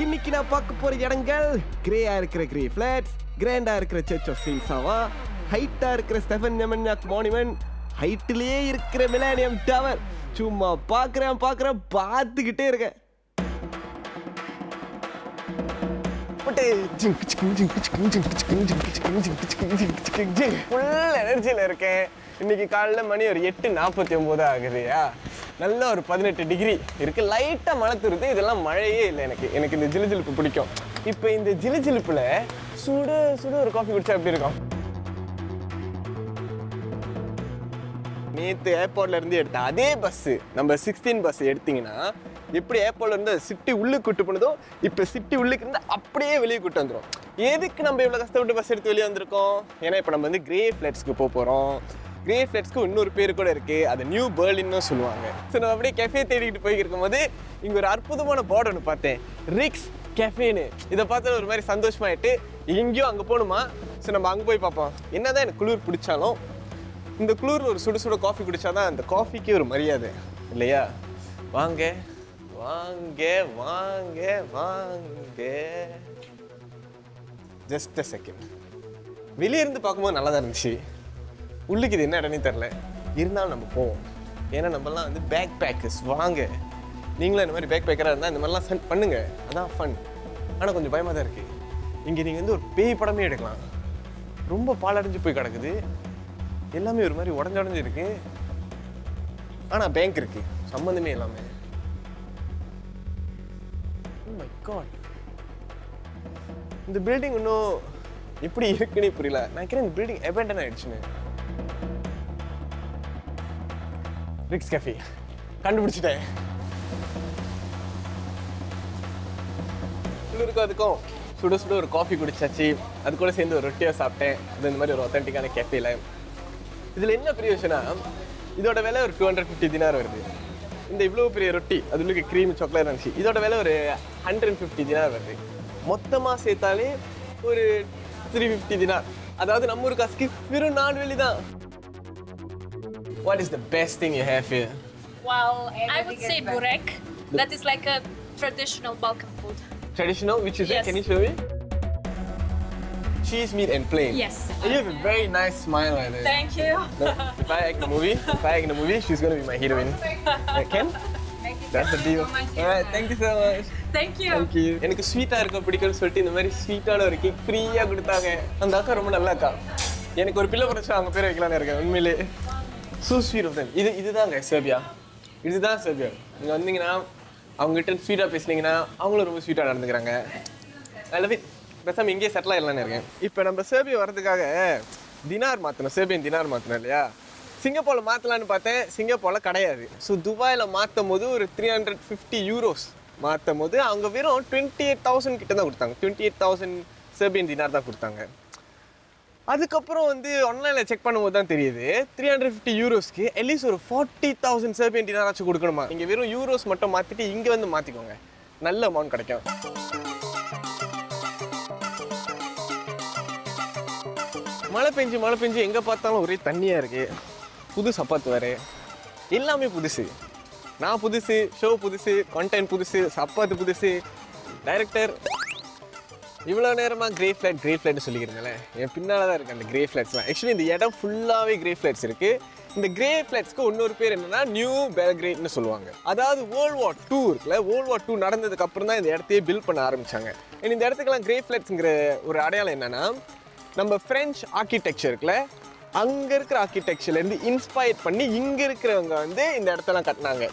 இன்னைக்கு நான் பார்க்க போற இடங்கள் கிரேயா இருக்கிற கிரே ஃபிளாட்ஸ், கிராண்டா இருக்கிற சர்ச் ஆஃப் செயின்ட் சாவா, ஹைட்டா இருக்கிற ஸ்டெஃபன் நெமன்யாக் மானுமெண்ட், ஹைட்லயே இருக்கிற மிலேனியம் டவர். சும்மா பார்க்குறேன் பார்த்துக்கிட்டே இருக்கேன். ஃபுல் எனர்ஜியில் இருக்கேன். இன்னைக்கு காலைல மணி ஒரு 8:49 ஆகுதுயா. நல்ல ஒரு 18 டிகிரி இருக்கு. லைட்டா மழை தருது. இதெல்லாம் மழையே இல்லை. எனக்கு இந்த ஜிலுஜிலுப்பு பிடிக்கும். இப்போ இந்த ஜிலுஜிலுப்புல சுட ஒரு காஃபி குடிச்சா எப்படி இருக்கும்? நேற்று ஏர்போர்ட்ல இருந்து எடுத்த அதே பஸ் நம்ம 16 பஸ் எடுத்தீங்கன்னா எப்படி ஏர்போர்ட்ல இருந்து சிட்டி உள்ளுக்கு கூட்டு போனதோ இப்போ சிட்டி உள்ளுக்கு இருந்து அப்படியே வெளியே கூட்டு வந்துடும். எதுக்கு நம்ம இவ்வளோ கஷ்டப்பட்டு பஸ் எடுத்து வெளியே வந்திருக்கோம்? ஏன்னா இப்போ நம்ம வந்து கிரே ஃபிளாட்ஸ்க்கு போக போகிறோம். கிரே ஃபிளாட்ஸ்க்கு இன்னொரு பேர் கூட இருக்குது. அது நியூ பெர்லின்னு சொல்லுவாங்க. ஸோ நம்ம அப்படியே கெஃபே தேடிக்கிட்டு போய்க்கிருக்கும் போது இங்கே ஒரு அற்புதமான போர்டு ஒன்று பார்த்தேன், ரிக்ஸ் கெஃபேன்னு. இதை பார்த்து ஒரு மாதிரி சந்தோஷமாயிட்டு எங்கேயோ அங்கே போகணுமா. ஸோ நம்ம அங்கே போய் பார்ப்போம். என்னதான் எனக்கு குளிர் பிடிச்சாலும் இந்த குளிரில் ஒரு சுட காஃபி குடித்தாதான் அந்த காஃபிக்கே ஒரு மரியாதை இல்லையா? வாங்க வாங்க வாங்க வாங்க. Just a second. வெளியே இருந்து பார்க்கும்போது நல்லா தான் இருந்துச்சு. உள்ளுக்கு இது என்ன இடம்னே தெரில. இருந்தாலும் நம்ம போவோம். ஏன்னா நம்மலாம் வந்து பேக் பேக்கர்ஸ். வாங்க நீங்களும் இந்த மாதிரி பேக் பேக்கராக இருந்தால் இந்த மாதிரிலாம் சென்ட் பண்ணுங்க. அதான் ஃபன். ஆனால் கொஞ்சம் பயமாக தான் இருக்குது. இங்கே நீங்கள் வந்து ஒரு பேய் படமே எடுக்கலாம். ரொம்ப பாலடைஞ்சு போய் கிடக்குது. எல்லாமே ஒரு மாதிரி உடஞ்சு இருக்கு. ஆனால் பேங்க் இருக்கு, சம்மந்தமே எல்லாமே. Oh my God. இந்த பில்டிங் இன்னும் எப்படி இருக்குன்னு புரியல. நான் நினைக்கிறேன் இந்த பில்டிங் அபேண்டன் ஆயிடுச்சுன்னு. ரிக்ஸ் கேஃபே கண்டுபிடிச்சிட்டேன். இருக்கும் அதுக்கும் சுட ஒரு காஃபி குடிச்சாச்சு. அது கூட சேர்ந்து ஒரு ரொட்டியை சாப்பிட்டேன். அது இந்த மாதிரி ஒரு ஒத்தன்டிக்கான கேஃபேல. இதில் என்ன பெரிய விஷயம்னா இதோட விலை ஒரு 250 தினார் வருது. இந்த இவ்வளோ பெரிய ரொட்டி அது உள்ளுக்கு க்ரீம் சாக்லேட் இருந்துச்சு. இதோட விலை ஒரு 150 தினார் வருது. மொத்தமாக சேர்த்தாலே ஒரு 350 தினார். அதாவது நம்ம ஒரு காசுக்கு வெறும் 4 வெள்ளி தான். What is the best thing you have here? Well, I would say burek. That is like a traditional Balkan food. Traditional? Which is yes. it? Can you show me? Cheese, meat and plain. Yes. You have a very nice smile like that. Thank you. No, if I act in the movie, she's going to be my heroine. Ken? Thank you. That's the deal. Alright, thank you so much. Thank you. Thank you. எனக்கு ஸ்வீட்டா இருக்க பிடிக்கும்னு சொல்லிட்டு இந்த மாதிரி ஸ்வீட்டான ஒரு cake ஃப்ரீயா கொடுத்தாங்க. அந்த அக்கா ரொம்ப நல்லா அக்கா. எனக்கு ஒரு பிள்ளை பிறச்சா அவங்க பேரை வைக்கலான்னு இருக்கேன். உண்மையிலே so sweet of them. இதுதாங்க செர்பியா. இதுதான் செர்பியா. நீங்கள் வந்தீங்கன்னா அவங்ககிட்ட ஸ்வீட்டாக பேசுனீங்கன்னா அவங்களும் ரொம்ப ஸ்வீட்டாக நடந்துக்கிறாங்க. I love it. பேசாமல் இங்கேயே செட்டில் ஆகிடலான்னு இருக்கேன். இப்போ நம்ம செர்பியா வரதுக்காக தினார் மாற்றணும். செர்பியன் தினார் மாற்றணும் இல்லையா? சிங்கப்பூரில் மாற்றலான்னு பார்த்தேன். சிங்கப்பூரில் கிடையாது. ஸோ துபாயில் மாற்றும் போது ஒரு 350 யூரோஸ் மாற்றும் போது அவங்க வெறும் 28,000 கிட்ட தான் கொடுத்தாங்க. 28,000 செர்பியன் தினார் தான் கொடுத்தாங்க. அதுக்கப்புறம் வந்து ஆன்லைனில் செக் பண்ணும்போது தான் தெரியுது 350 யூரோஸ்க்கு அட்லீஸ்ட் ஒரு 40,000 செர்பியன் தினாராச்சும் கொடுக்கணுமா. நீங்கள் வெறும் யூரோஸ் மட்டும் மாற்றிட்டு இங்கே வந்து மாற்றிக்கோங்க. நல்ல அமௌண்ட் கிடைக்கும். மழை பெஞ்சு எங்கே பார்த்தாலும் ஒரே தண்ணியாக இருக்குது. புது சப்பாத்து வேறு. எல்லாமே புதுசு. நான் புதுசு, ஷோ புதுசு, கண்டென்ட் புதுசு, சப்பாத்து புதுசு, டைரக்டர். இவ்வளோ நேரமாக கிரே ஃப்ளாட்னு சொல்லிக்கிறீங்களே, என் பின்னால் தான் இருக்குது அந்த கிரே ஃப்ளாட்ஸ்லாம். ஆக்சுவலி இந்த இடம் ஃபுல்லாகவே கிரே ஃப்ளாட்ஸ் இருக்குது. இந்த கிரே ஃப்ளாட்ஸ்க்கு இன்னொரு பேர் என்னென்னா நியூ பெல்கிரேட்னு சொல்லுவாங்க. அதாவது World War II இருக்குல்ல, World War II நடந்ததுக்கு அப்புறம் தான் இந்த இடத்தையே பில்ட் பண்ண ஆரம்பித்தாங்க. இந்த இடத்துக்கெல்லாம் கிரே ஃப்ளாட்ஸுங்கிற ஒரு அடையாளம் என்னென்னா, நம்ம ஃப்ரெஞ்ச் ஆர்கிடெக்சர் இருக்குல்ல, அங்கே இருக்கிற ஆர்கிடெக்சர்லேருந்து இன்ஸ்பயர் பண்ணி இங்கே இருக்கிறவங்க வந்து இந்த இடத்தெல்லாம் கட்டினாங்க.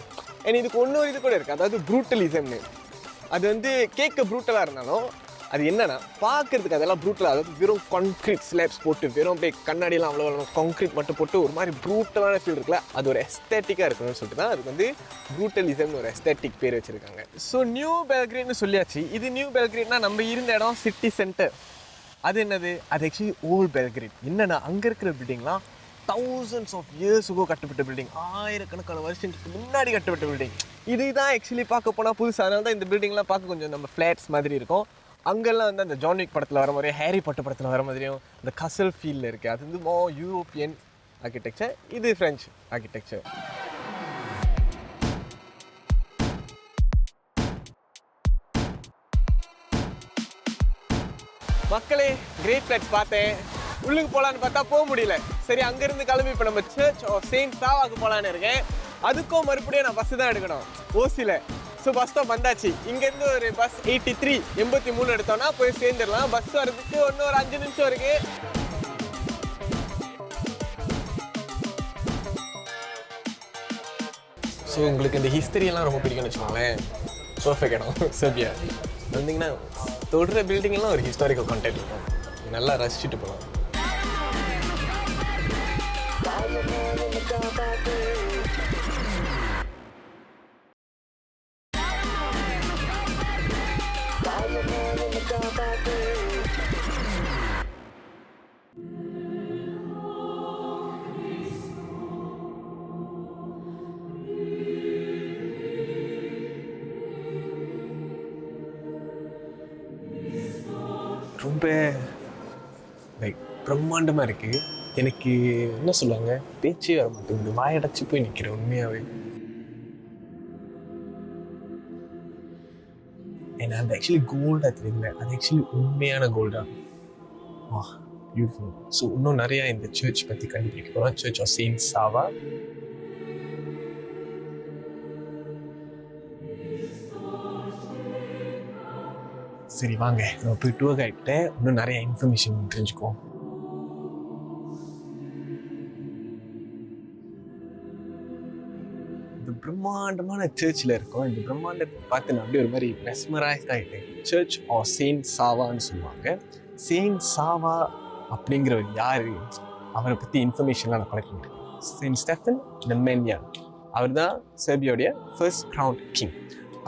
அண்ட் இதுக்கு இன்னொரு இது கூட இருக்குது, அதாவது ப்ரூட்டலிசம்னு. அது வந்து கேட்க ப்ரூட்டலாக இருந்தாலும் அது என்னன்னா பார்க்கறதுக்கு அதெல்லாம் ப்ரூட்டலாக, அதாவது வெறும் கான்க்ரீட் ஸ்லாப்ஸ் போட்டு வெறும் அப்படியே கண்ணாடியெல்லாம் அவ்வளோ கான்க்ரீட் மட்டும் போட்டு ஒரு மாதிரி ப்ரூட்டலான ஃபீல் இருக்குல்ல, அது ஒரு எஸ்தேட்டிக்காக இருக்கணும்னு சொல்லிட்டு தான் அதுக்கு வந்து ப்ரூட்டலிசம்னு ஒரு எஸ்தேட்டிக் பேர் வச்சுருக்காங்க. ஸோ நியூ பெல்கிரேட்னு சொல்லியாச்சு. இது நியூ பெல்கிரேட்னா நம்ம இருந்த இடம் சிட்டி சென்டர். அது என்னது? அது ஆக்சுவலி ஓல்ட் பெல்கிரேட். என்னென்னா அங்கே இருக்கிற பில்டிங்லாம் thousands of years ago கட்டப்பட்ட பில்டிங், ஆயிரக்கணக்கான வருஷத்துக்கு முன்னாடி கட்டப்பட்ட பில்டிங். இதுதான் ஆக்சுவலி பார்க்க போனால் புதுசு. அதனால தான் இந்த பில்டிங்லாம் பார்க்க கொஞ்சம் நம்ம ஃப்ளாட்ஸ் மாதிரி இருக்கும். அங்கெல்லாம் வந்து அந்த ஜான் விக் படத்தில் வர மாதிரியும் ஹேரி பாட்டர் படத்தில் வர மாதிரியும் இந்த கசல் ஃபீலில் இருக்குது. அது வந்து யூரோப்பியன் ஆர்கிடெக்சர், இது ஃப்ரெஞ்ச் ஆர்கிடெக்சர். மக்களே, கிரேட் ஃபிளட்ஸ் பார்த்தேன். உள்ளுக்கு போகலான்னு பார்த்தா போக முடியல. சரி, அங்கேருந்து கிளம்பி இப்போ நம்ம சர்ச் ஆஃப் செயின்ட் சாவாக்கு போகலான்னு இருக்கேன். அதுக்கும் மறுபடியும் நான் பஸ்ஸு தான் எடுக்கணும் ஓசியில். ஸோ பஸ் ஸ்டாப் வந்தாச்சு. இங்கேருந்து ஒரு பஸ் 83 83 எடுத்தோன்னா போய் சேர்ந்துடலாம். பஸ் வரதுக்கு இன்னும் ஒரு 5 நிமிஷம் இருக்குது. ஸோ உங்களுக்கு இந்த ஹிஸ்டரியெல்லாம் ரொம்ப பிடிக்கும்னு வச்சுக்கோங்களேன். பர்ஃபெக்ட் இடம் செர்பியா. வந்தீங்கன்னா தொடுற பில்டிங்லாம் ஒரு ஹிஸ்டாரிக்கல் கான்டெக்ட் இருக்கும். நல்லா ரசிச்சுட்டு போகலாம். ரொம்ப லைக் பிரம்மாண்டமாக இருக்குது. எனக்கு என்ன சொல்லுவாங்க, பேச்சே வர மாட்டேங்குது. வாயடைச்சு போய் நிற்கிறேன் உண்மையாகவே. ஏன்னா அது ஆக்சுவலி கோல்டாக தெரியல, அது ஆக்சுவலி உண்மையான கோல்டாக. வா, பியூட்டிஃபுல். ஸோ இன்னும் நிறையா இந்த சர்ச் பற்றி கண்டுபிடிக்க போகிறோம். சர்ச் ஆஃப் செயின்ட் சாவா. சரி வாங்க, நம்ம போய் டூர் கைட்ட இன்னும் நிறைய இன்ஃபர்மேஷன் தெரிஞ்சுக்குவோம். இந்த பிரம்மாண்டமான சர்ச்சில் இருக்கோம். இந்த பிரம்மாண்டத்தை பார்த்து நான் அப்படியே ஒரு மாதிரி மெஸ்மரைஸ் ஆகிட்டேன். சர்ச் ஆஃப் செயின்ட் சாவான்னு சொல்லுவாங்க. செயின்ட் சாவா அப்படிங்கிறவர் யார், அவரை பற்றி இன்ஃபர்மேஷன்லாம் நான் கலெக்ட் பண்ணிட்டேன். செயின்ட் ஸ்டெஃபன் த மென்யா, அவர் தான் செர்பியாவுடைய ஃபர்ஸ்ட் க்ரவுன் கிங்.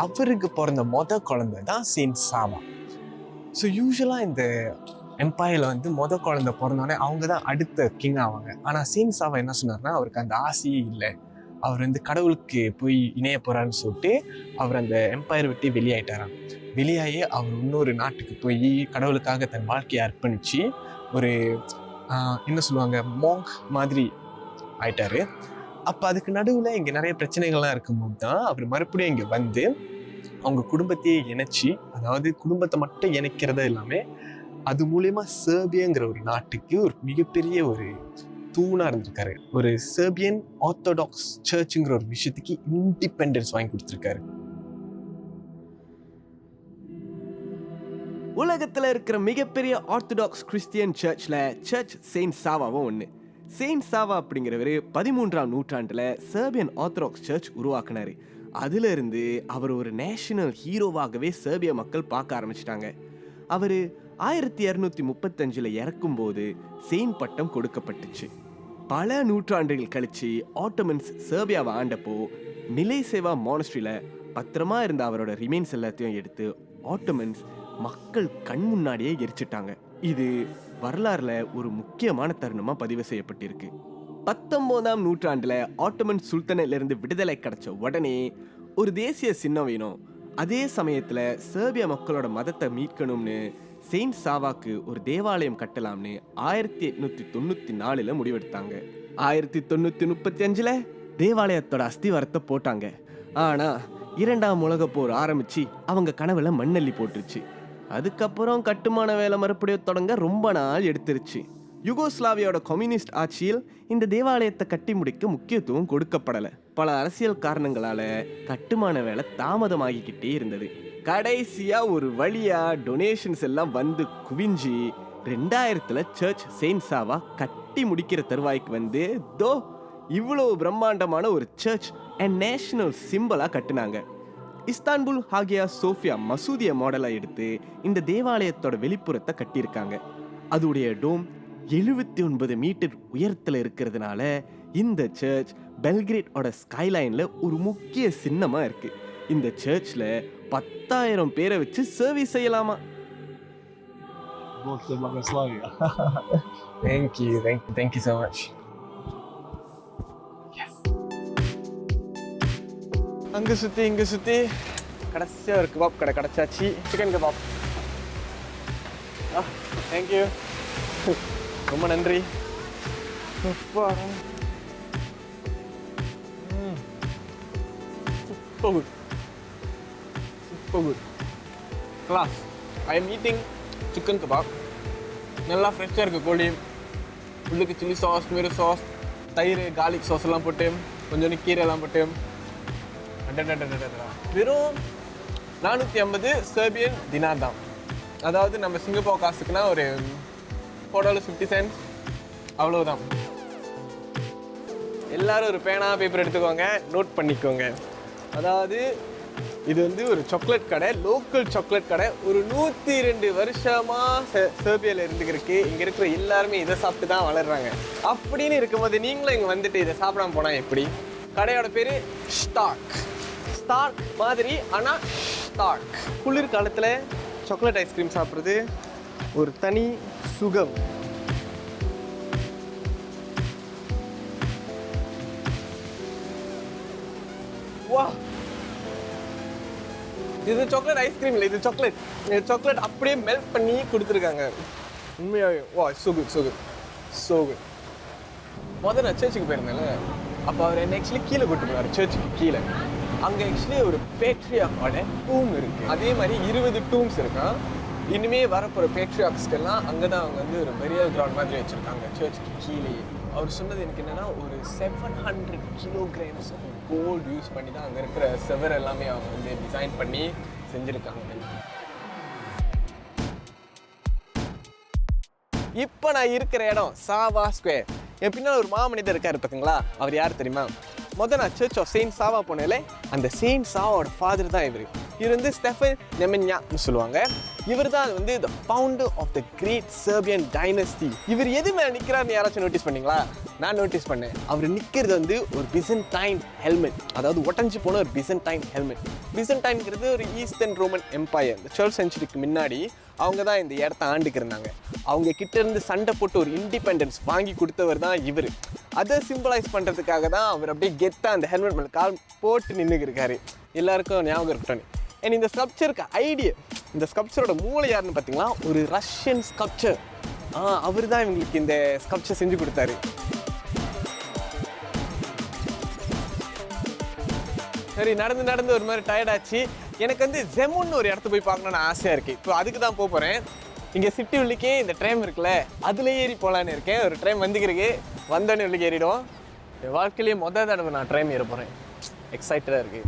அவருக்கு பிறந்த குழந்தை தான் செயின்ட் சாவா. ஸோ யூஸ்வலாக இந்த எம்பையரில் குழந்தை பிறந்தோடனே அவங்க தான் அடுத்த கிங் ஆவாங்க. ஆனால் செயின்ட் சாவா என்ன சொன்னார்னா, அவருக்கு அந்த ஆசையே இல்லை. அவர் கடவுளுக்கு போய் இணைய போகிறான்னு சொல்லிட்டு அவர் அந்த எம்பையர் விட்டு வெளியாயிட்டாராம். வெளியாகி அவர் இன்னொரு நாட்டுக்கு போய் கடவுளுக்காக தன் வாழ்க்கையை அர்ப்பணித்து ஒரு என்ன சொல்லுவாங்க, மாங்க் மாதிரி ஆயிட்டாரு. அப்போ அதுக்கு நடுவில் இங்கே நிறைய பிரச்சனைகள்லாம் இருக்கும்போது தான் அவர் மறுபடியும் இங்கே வந்து அவங்க குடும்பத்தையே இணைச்சி, அதாவது குடும்பத்தை மட்டும் இணைக்கிறதா இல்லாமல் அது மூலயமா செர்பியங்கிற ஒரு நாட்டுக்கு ஒரு மிகப்பெரிய ஒரு தூணாக இருந்திருக்காரு. ஒரு செர்பியன் ஆர்த்தடாக்ஸ் சர்ச்சுங்கிற ஒரு விஷயத்துக்கு இண்டிபெண்டன்ஸ் வாங்கி கொடுத்துருக்காரு. உலகத்தில் இருக்கிற மிகப்பெரிய ஆர்த்தடாக்ஸ் கிறிஸ்டியன் சர்ச்சில் சர்ச் செயின்ட் சாவாவும் ஒன்று. செயின்ட் சாவா அப்படிங்கிறவர் 13ஆம் நூற்றாண்டில் செர்பியன் ஆர்த்தடாக்ஸ் சர்ச் உருவாக்குனார். அதிலிருந்து அவர் ஒரு நேஷனல் ஹீரோவாகவே செர்பிய மக்கள் பார்க்க ஆரம்பிச்சிட்டாங்க. அவர் 1235 இறக்கும்போது செயின்ட் பட்டம் கொடுக்கப்பட்டுச்சு. பல நூற்றாண்டுகள் கழிச்சு ஆட்டோமன்ஸ் செர்பியாவை ஆண்டப்போ மிலேசேவா மானஸ்ட்ரியில் பத்திரமா இருந்த அவரோட ரிமைன்ஸ் எல்லாத்தையும் எடுத்து ஆட்டோமன்ஸ் மக்கள் கண் முன்னாடியே எரிச்சிட்டாங்க. இது வரலாறுல ஒரு முக்கியமான தருணமாக பதிவு செய்யப்பட்டிருக்கு. 19ஆம் நூற்றாண்டில் ஆட்டோமன் சுல்தானிலிருந்து விடுதலை கிடைச்ச உடனே ஒரு தேசிய சின்னம் வேணும். அதே சமயத்தில் செர்பிய மக்களோட மதத்தை மீட்கணும்னு செயின்ட் சாவாக்கு ஒரு தேவாலயம் கட்டலாம்னு 1894 முடிவெடுத்தாங்க. 1935 தேவாலயத்தோட அஸ்திவாரத்தை போட்டாங்க. ஆனால் 2ஆம் உலகப் போர் ஆரம்பிச்சு அவங்க கனவுல மண்ணள்ளி போட்டுருச்சு. அதுக்கப்புறம் கட்டுமான வேலை மறுபடியும் தொடங்க ரொம்ப நாள் எடுத்துருச்சு. யுகோஸ்லாவியோட கம்யூனிஸ்ட் ஆட்சியில் இந்த தேவாலயத்தை கட்டி முடிக்க முக்கியத்துவம் கொடுக்கப்படலை. பல அரசியல் காரணங்களால கட்டுமான வேலை தாமதமாகிக்கிட்டே இருந்தது. கடைசியா ஒரு வழியா டொனேஷன்ஸ் எல்லாம் வந்து குவிஞ்சி 2000 சர்ச் செயின்ட் சாவா கட்டி முடிக்கிற தருவாய்க்கு தோ இவ்வளவு பிரம்மாண்டமான ஒரு சர்ச் அண்ட் நேஷனல் சிம்பலா கட்டுனாங்க. இஸ்தான்புல் ஹாகியா சோஃபியா மசூதிய மாடலா எடுத்து இந்த தேவாலயத்தோட வெளிப்புறத்தை கட்டியிருக்காங்க. அதோடைய டோம் 79 மீட்டர் உயரத்தில் இருக்கிறதுனால இந்த சர்ச் பெல்கிரேடோட ஸ்கைலைன்ல ஒரு முக்கிய சின்னமா இருக்கு. இந்த சர்ச்ல 10,000 பேரை வச்சு சர்வீஸ் செய்யலாமா. Thank you so much. அங்கே சுற்றி இங்கே சுற்றி கடைசியாக ஒரு கபாப் கடை கிடச்சாச்சு. Chicken kebab. தேங்க்யூ, ரொம்ப நன்றி. Super good, super good, class. I am eating chicken kebab நல்லா ஃப்ரெஷ்ஷாக இருக்குது கோழி. உள்ளுக்கு சில்லி சாஸ், டொமேட்டோ சாஸ், தயிர், கார்லிக் சாஸ் எல்லாம் போட்டு கொஞ்சோண்டு கீரை எல்லாம் போட்டு வெறும் 450 சர்பியன் தினார் தான். அதாவது நம்ம சிங்கப்பூர் காசுக்குன்னா ஒரு $4.50 அவ்வளவுதான். எல்லாரும் ஒரு பேனா பேப்பர் எடுத்துக்கோங்க, நோட் பண்ணிக்கோங்க. அதாவது இது வந்து ஒரு சாக்லேட் கடை, லோக்கல் சாக்லேட் கடை. ஒரு 102 வருஷமா சர்பியாவில் இருந்துருக்கு. இங்கே இருக்கிற எல்லாருமே இதை சாப்பிட்டு தான் வளர்றாங்க. அப்படின்னு இருக்கும்போது நீங்களும் இங்கே வந்துட்டு இதை சாப்பிடாம போனால் எப்படி? கடையோட பேர் ஸ்டார்க் மாதிரி, ஆனால் ஸ்டார்க். குளிர் காலத்தில் சாக்லேட் ஐஸ்கிரீம் சாப்பிட்றது ஒரு தனி சுகம். வா, இது சாக்லேட் ஐஸ்கிரீம் இல்லை, இது சாக்லேட் அப்படியே மெல்ட் பண்ணி கொடுத்துருக்காங்க. உண்மையாகவே வா, ஸோ குட். முதல்ல நான் சர்ச்சுக்கு போயிருந்தேன்ல, அப்போ அவர் என்ன ஆக்சுவலி கீழே கூப்பிட்டுருவார். சர்ச்சுக்கு கீழே அங்கே ஆக்சுவலி ஒரு பேட்ரியாக்கோட டூம் இருக்குது. அதே மாதிரி 20 டூம்ஸ் இருக்கான். இனிமே வரப்போகிற பேட்ரியாக்ஸ்க்கெல்லாம் அங்கே தான் அவங்க வந்து ஒரு பெரிய கிரவுண்ட் மாதிரி வச்சுருக்காங்க சர்ச்சுக்கு கீழே. அவர் சொன்னது எனக்கு என்னென்னா ஒரு 700 kilograms கோல்டு யூஸ் பண்ணி தான் அங்கே இருக்கிற செவர் எல்லாமே அவங்க வந்து டிசைன் பண்ணி செஞ்சுருக்காங்க. இப்போ நான் இருக்கிற இடம் சாவா ஸ்கொயர். என் பின்னால் ஒரு மாமனிதர் இருக்காரு பார்த்தீங்களா, அவர் யார் தெரியுமா? நான் சர்ச் ஆஃப் செயின்ட் சாவா போனேன்ல, அந்த செயின்ட் சாவாவோட ஃபாதர் தான் இவர். இவர் வந்து ஸ்டெஃபன் நெமன்யான்னு சொல்லுவாங்க. இவர் தான் வந்து the founder of the great Serbian dynasty. இவர் எது மேலே நிற்கிறாருன்னு யாராச்சும் நோட்டீஸ் பண்ணீங்களா? நான் நோட்டீஸ் பண்ணேன். அவர் நிற்கிறது வந்து ஒரு பிசன்டைன் ஹெல்மெட், அதாவது உடஞ்சி போன ஒரு பிசன்டைன் ஹெல்மெட். பிசன்டைன்ங்கிறது ஒரு ஈஸ்டர்ன் ரோமன் எம்பையர். இந்த 12th centuryக்கு முன்னாடி அவங்க தான் இந்த இடத்த ஆண்டுக்கிருந்தாங்க. அவங்க கிட்ட இருந்து சண்டை போட்டு ஒரு இண்டிபெண்டன்ஸ் வாங்கி கொடுத்தவர் தான் இவர். அதை சிம்பிளைஸ் பண்ணுறதுக்காக தான் அவர் அப்படியே கெத்தாக அந்த ஹெல்மெட் மேலே கால் போட்டு நின்றுக்கிருக்காரு. எல்லாருக்கும் ஞாபகம் இருக்கட்டும். அண்ட் இந்த ஸ்கல்ப்சருக்கு ஐடியா, இந்த ஸ்கல்ப்சரோட மூளை யாருன்னு பார்த்தீங்கன்னா ஒரு ரஷ்யன் ஸ்கல்ப்சர். அவர் தான் இவங்களுக்கு இந்த ஸ்கல்ப்சர் செஞ்சு கொடுத்தாரு. சரி, நடந்து ஒரு மாதிரி டயர்டாச்சு. எனக்கு வந்து ஜெமுன்னு ஒரு இடத்த போய் பார்க்கணுன்னு ஆசையாக இருக்குது. இப்போ அதுக்கு தான் போகிறேன். இங்கே சிட்டி உள்ளிக்கே இந்த ட்ரெயின் இருக்குல்ல, அதில் ஏறி போகலான்னு இருக்கேன். ஒரு ட்ரெயின் வந்துக்கிறதுக்கு வந்தோடனே உள்ளிக்கு ஏறிடும். என் வாழ்க்கையிலேயே மொதல் தடவை நான் ட்ரெயின் ஏற போகிறேன். எக்ஸைட்டடாக இருக்குது.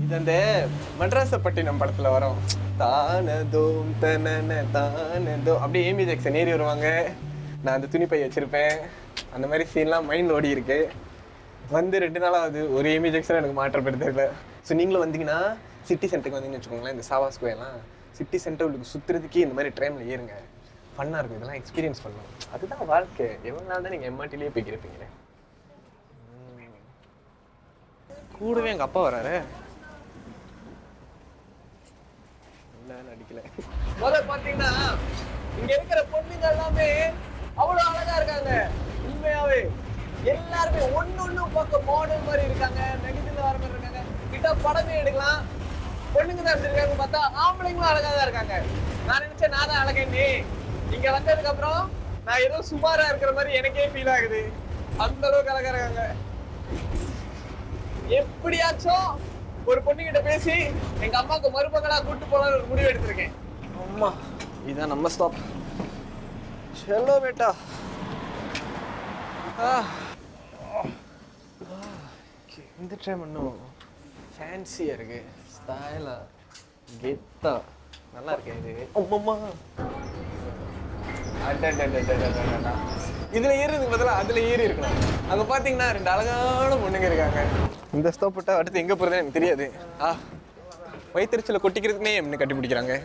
இது அந்த மட்ராசப்பட்டினம் படத்தில் வரும். தானதோம் தானதோ அப்படியே ஏமி ஜாக்சன் ஏறி வருவாங்க. நான் அந்த துணி பை வச்சுருப்பேன். அந்த மாதிரி சீன்லாம் மைண்ட் ஓடி இருக்கு. வந்து 2 நாள் ஆகுது, ஒரு ஏமி ஜாக்சன் எனக்கு மாற்றப்படுத்தல. ஸோ நீங்களும் வந்தீங்கன்னா சிட்டி சென்டருக்கு வந்தீங்கன்னு வச்சுக்கோங்களேன். இந்த சாவா ஸ்கொயர்லாம் சிட்டி சென்டர் உங்களுக்கு சுற்றுறதுக்கே இந்த மாதிரி ட்ரெயினில் ஏறுங்க. ஃபன்னாக இருக்கும். இதெல்லாம் எக்ஸ்பீரியன்ஸ் பண்ணலாம். அதுதான் வாழ்க்கை. எவ்வளோ நாள் தான் நீங்கள் எம்ஆர்டிலேயே போய்க்கிருப்பீங்க. கூடவே எங்கள் அப்பா வராரு. அடிக்கல. முதல்ல பாத்தீங்கன்னா இங்க இருக்கிற பொண்ணுங்க எல்லாமே அவ்வளவு அழகா இருக்காங்க. உண்மையாவே எல்லாருமே ஒன்னொன்னு பார்க்க மாடல் மாதிரி இருக்காங்க. நெகட்டிவ்ல வர மாதிரி இருக்காங்க. கிட்ட படமே எடுக்கலாம். பொண்ணுங்க தான் இருக்காங்க, பார்த்தா ஆம்பளைங்களும் அழகா தான் இருக்காங்க. நான் நினைச்சேன் நான் தான் அழகேன்னு. இங்க வந்ததுக்கு அப்புறம் நான் ஏதோ சுமாரா இருக்கிற மாதிரி எனக்கே ஃபீல் ஆகுது. அந்த அளவுக்கு அழகா இருக்காங்க. எப்படியாச்சும் ஒரு பொண்ணுகிட்ட பேசி எங்க அம்மாவுக்கு மருமகளா கூட்டு போலான்னு ஒரு முடிவு எடுத்திருக்கேன். அம்மா, இதான் நம்ம ஸ்டாப். செல்லோ பேட்டா. இந்த ட்ரெயின் இன்னும் ஃபேன்சியா இருக்கு. ஸ்டைலா கெத்தா நல்லா இருக்கு இது. அம்மம்மா, இதுல ஏறுறதுக்கு பதிலாக அதுல ஏறி இருக்கணும். அங்க பாத்தீங்கன்னா 2 அழகான பொண்ணுங்க இருக்காங்க. இந்த ஸ்டாப் விட்டா அடுத்து எங்க போறதுன்னு எனக்கு தெரியாது. வயிற்றுச்சல கொட்டிக்கிறதுக்குனே என்ன கட்டி பிடிக்கிறாங்க.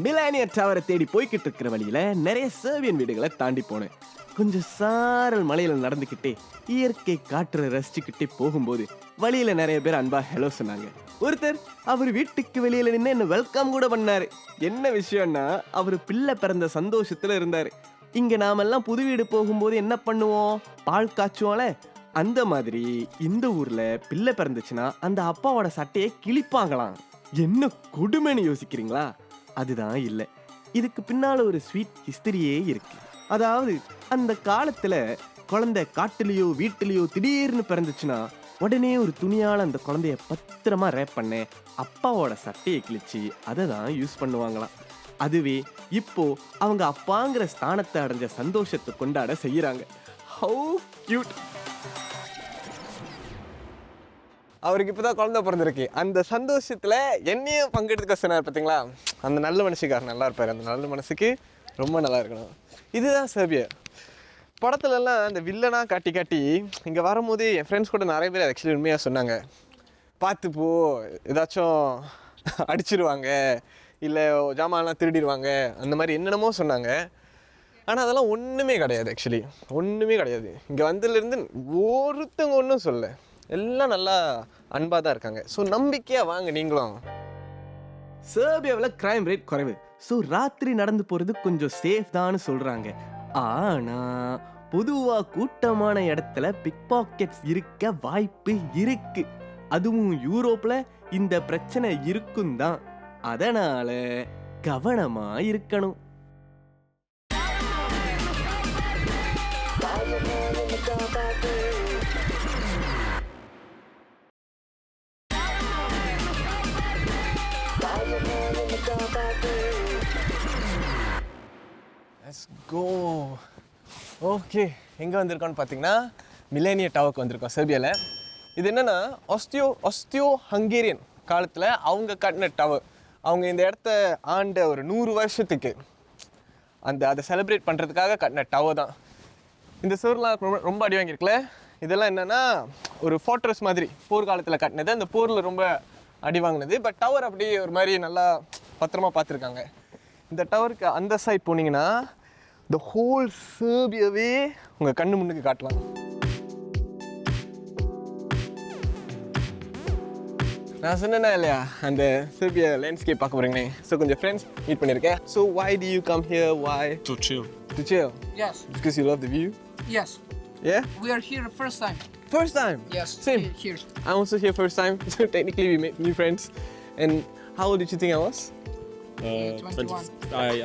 மிலேனியர் டவரை தேடி போய்கிட்டு இருக்கிற வழியில நிறைய சர்பியன் வீடுகளை தாண்டி போனேன். கொஞ்சம் சாரல் மலையில நடந்துக்கிட்டே இயற்கை காற்றை ரசிச்சுக்கிட்டே போகும்போது வழியில நிறைய பேர் அன்பா ஹலோ சொன்னாங்க. ஒருத்தர் அவர் வீட்டுக்கு வெளியில நின்று என்ன வெல்கம் கூட பண்ணாரு. என்ன விஷயம்னா, அவர் பிள்ளை பிறந்த சந்தோஷத்துல இருந்தாரு. இங்க நாமெல்லாம் புது வீடு போகும்போது என்ன பண்ணுவோம், பால் காய்ச்சுவோம்ல, அந்த மாதிரி இந்த ஊர்ல பிள்ளை பிறந்துச்சுன்னா அந்த அப்பாவோட சட்டையை கிழிப்பாங்களாம். என்ன கொடுமைன்னு யோசிக்கிறீங்களா? அதுதான் இல்லை, இதுக்கு பின்னால ஒரு ஸ்வீட் ஹிஸ்டரியே இருக்கு. அதாவது அந்த காலத்துல குழந்தை காட்டுலயோ வீட்டுலயோ திடீர்னு பிறந்துச்சுன்னா உடனே ஒரு துணியால் அந்த குழந்தைய பத்திரமா ரேப் பண்ண அப்பாவோட சட்டையை கிழிச்சு அதை தான் யூஸ் பண்ணுவாங்களாம். அதுவே இப்போ அவங்க அப்பாங்கிற ஸ்தானத்தை அடைஞ்ச சந்தோஷத்தை கொண்டாட செய்யறாங்க. How cute. அவருக்கு இப்போதான் குழந்தை பிறந்திருக்கு. அந்த சந்தோஷத்தில் என்னையும் பங்கெடுத்துக்க சொன்னார் பார்த்தீங்களா? அந்த நல்ல மனுஷக்காரர் நல்லா இருப்பார். அந்த நல்ல மனசுக்கு ரொம்ப நல்லா இருக்கணும். இதுதான் சர்பியா. படத்துலலாம் அந்த வில்லனாக காட்டி காட்டி இங்கே வரும்போது என் ஃப்ரெண்ட்ஸ் கூட நிறைய பேர் ஆக்சுவலி உண்மையாக சொன்னாங்க, பார்த்துப்போ ஏதாச்சும் அடிச்சிருவாங்க, இல்லை ஜாமான்லாம் திருடிடுவாங்க, அந்த மாதிரி என்னென்னமோ சொன்னாங்க. ஆனால் அதெல்லாம் ஒன்றுமே கிடையாது. ஆக்சுவலி ஒன்றுமே கிடையாது. இங்கே வந்ததுலேருந்து ஒருத்தவங்க ஒன்றும் சொல்ல, எல்லாம் நல்லா அன்பாக தான் இருக்காங்க. ஸோ நம்பிக்கையாக வாங்க நீங்களும். சர்பியாவில் கிரைம் ரேட் குறைவு. ஸோ ராத்திரி நடந்து போகிறது கொஞ்சம் சேஃப் தான்னு சொல்கிறாங்க. ஆனால் பொதுவாக கூட்டமான இடத்துல பிக் பாக்கெட்ஸ் இருக்க வாய்ப்பு இருக்கு. அதுவும் யூரோப்பில் இந்த பிரச்சனை இருக்கும் தான். அதனால கவனமாக இருக்கணும். Let's go. ஓகே, எங்கே வந்திருக்கோன்னு பார்த்தீங்கன்னா மிலேனியா டவருக்கு வந்திருக்கோம் சர்பியாவில். இது என்னென்னா ஆஸ்ட்ரியோ ஹங்கேரியன் காலத்தில் அவங்க கட்டின டவர். அவங்க இந்த இடத்த ஆண்ட ஒரு 100 வருஷத்துக்கு அதை செலிப்ரேட் பண்ணுறதுக்காக கட்டின டவர் தான். இந்த சுவர்லாம் ரொம்ப அடி வாங்கியிருக்குல்ல. இதெல்லாம் என்னென்னா ஒரு ஃபோர்ட்ரஸ் மாதிரி போர்க்காலத்தில் கட்டினது. அந்த போரில் ரொம்ப அடி வாங்கினது. பட் டவர் அப்படியே ஒரு மாதிரி நல்லா பத்திரமா பார்த்துருக்காங்க. இந்த டவருக்கு அந்த சைட் போனீங்கன்னா த ஹோல் சர்பியாவே உங்கள் கண்ணு முன்னுக்கு காட்டலாம். நான் சொன்னேன்னா இல்லையா அந்த சர்பியா லேண்ட்ஸ்கேப் பார்க்க போகிறீங்கண்ணே. ஸோ கொஞ்சம் ஃப்ரெண்ட்ஸ் மீட் பண்ணியிருக்கேன். So why do you come here? Why? To chill. To chill? Yes. Because you love the view? Yes. Yeah? We are here first time. First time? Yes. Same. Here. I'm also here first time. So technically we made new friends. And how old did you think I was? 21.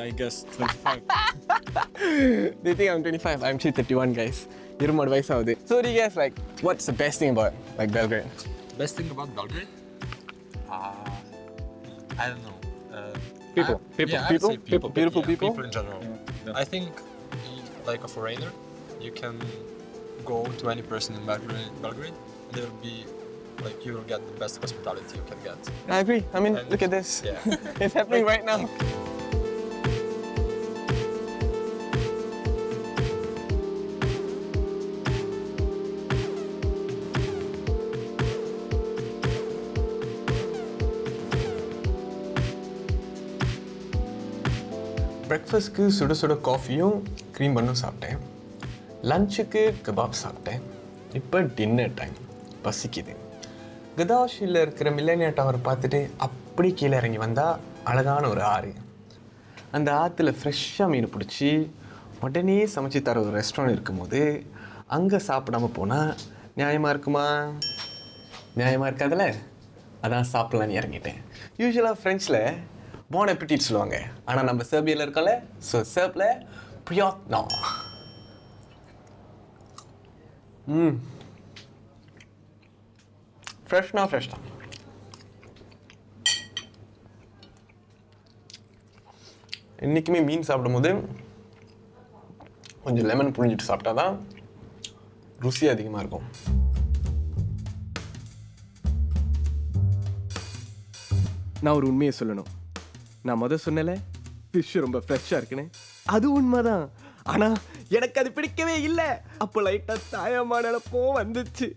I guess 25. They think I'm 25. I'm actually 31, guys. You're my advice out there. So what do you guys like? What's the best thing about Belgrade? Best thing about Belgrade? I don't know. People. Beautiful Beautiful people. People in general. I think, like a foreigner, you can go to any person in Belgrade, and they will be like you will get the best hospitality you can get. I agree. I mean, And look at this. Yeah. It's happening right now. பிரேக்ஃபாஸ்ட்க்கு சுட சுட காஃபியும் cream பண்ணும் சாப்பிட்டேன். லஞ்சுக்கு kebab சாப்பிட்டேன். இப்போ dinner time. பசிக்குது. கதாஷியில் இருக்கிற மில்லேனியா tower பார்த்துட்டு அப்படி கீழே இறங்கி வந்தால் அழகான ஒரு ஆறு. அந்த ஆற்றுல ஃப்ரெஷ்ஷாக மீன் பிடிச்சி உடனே சமைச்சு தர ஒரு ரெஸ்டாரண்ட் இருக்கும்போது அங்கே சாப்பிடாம போனால் நியாயமாக இருக்குமா? நியாயமாக இருக்காதுல்ல. அதான் சாப்பிட்லான்னு இறங்கிட்டேன். யூஸ்வலாக ஃப்ரெஞ்சில் போன் அப்பிட்டிட் சொல்லுவாங்க. ஆனால் நம்ம சர்பியாவில் இருக்கோம்ல, ஸோ சர்பில் பிரியாத்னா. ஃப்ரெஷ் தான். என்றைக்குமே மீன் சாப்பிடும்போது கொஞ்சம் லெமன் புழிஞ்சிட்டு சாப்பிட்டா தான் ருசி அதிகமாக இருக்கும். நான் ஒரு உண்மையை சொல்லணும். நான் சொன்னல ஃபிஷ் ரொம்ப ஃப்ரெஷ்ஷாக இருக்குன்னு. அது உண்மைதான். ஆனால் எனக்கு அது பிடிக்கவே இல்லை. அப்போ லைட்டாக தாயம்மா நினப்பும் வந்துச்சு.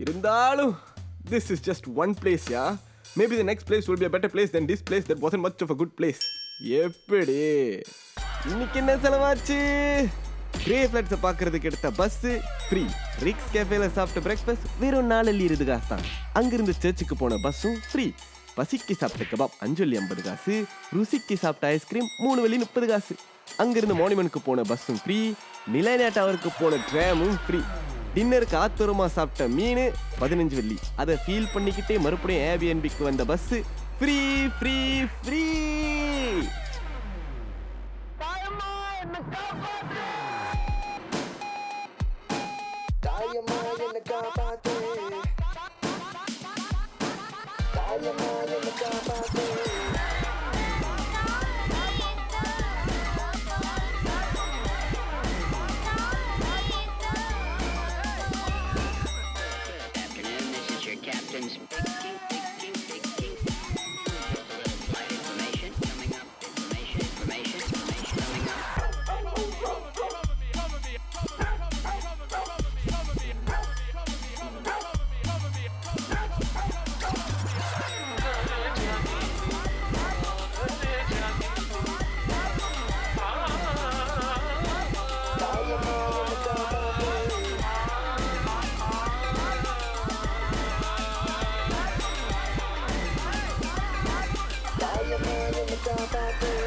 இருந்தாலும் this is just one place. Yeah maybe the next place will be a better place then this place that wasn't much of a good place. எப்படி இன்னைக்கு என்ன செலவாச்சு? கிரே ஃப்ளட்ஸை பார்க்கறதுக்கு எடுத்த பஸ்ஸு ஃப்ரீ. ரிக்ஸ் கேஃபேல சாப்பிட்ட பிரேக்ஃபாஸ்ட் வெறும் 4.20 காசு தான். அங்கிருந்து சர்ச்சுக்கு போன பஸ்ஸும் ஃப்ரீ. பசிக்கு சாப்பிட்ட கபாப் 5.50 காசு. ருசிக்கு சாப்பிட்ட ஐஸ்கிரீம் 3.30 காசு. அங்கிருந்து மானுமெண்ட்க்கு போன பஸ்ஸும் ஃப்ரீ. மிலேனியா டவருக்கு போன ட்ராமும் ஃப்ரீ. டின்னருக்கு ஆத்தூரமாக சாப்பிட்ட மீன் 15 வெள்ளி. அதை ஃபீல் பண்ணிக்கிட்டே மறுபடியும் ஏபிஎன்பிக்கு வந்த bus free free free. vibrate.